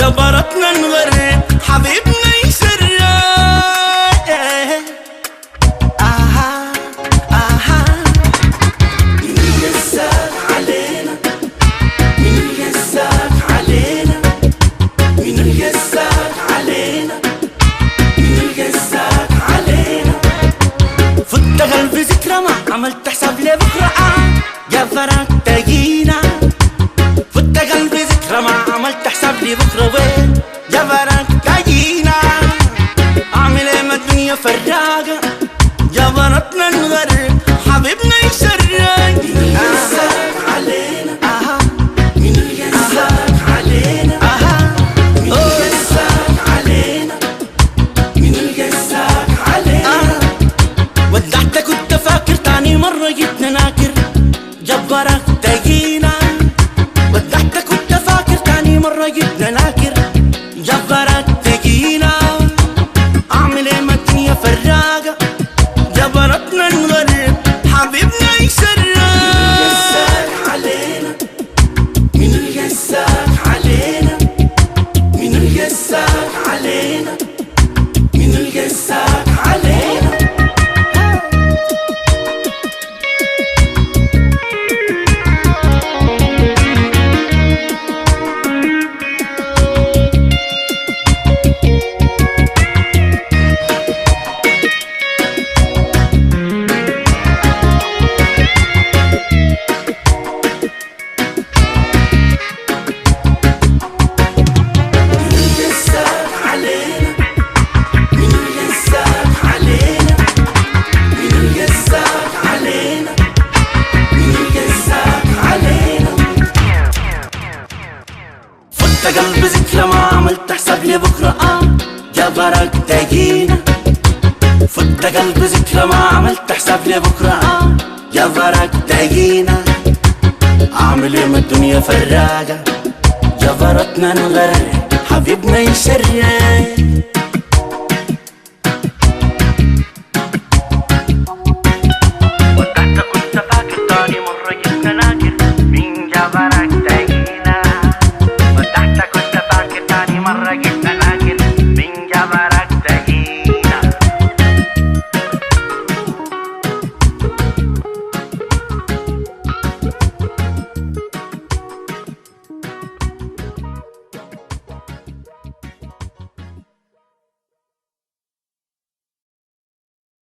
جبرتنا نغرب حبيبنا يسرق. مين الجزاك علينا؟ مين الجزاك علينا؟ مين الجزاك علينا؟ مين الجزاك علينا؟ فت قلبي ذكرى ما عملت حساب لبكرة يا فرق تجينا. فت قلبي ذكرى ما عملت حساب لبكرة وين يا فرق تجينا. اعمل ايه ما الدنيا فراقة جبرتنا نغرب حبيبنا يسرق. مين الجزاك علينا؟ مين الجزاك علينا؟ مين الجزاك علينا؟ مين الجزاك علينا؟ ودعتك كنت فاكر تاني مرة جيتنا ناكر جبرك تجينا. ودعتك كنت فاكر تاني مرة جيتنا ناكر جبرك تجينا. اعمل ايه ما الدنيا فراقة جبرتنا نغرب حبيبنا يسرق. مين الجزاك علينا؟ مين الجزاك علينا؟ مين الجزاك علينا؟ قلبي ذكرى ما عملت حساب لبكرة جبرك تجينا. فت قلبي ذكرى ما عملت حساب لبكرة جبرك تجينا. اعمل ايه ما الدنيا فراقة جبرتنا نغرب حبيبنا يسرق.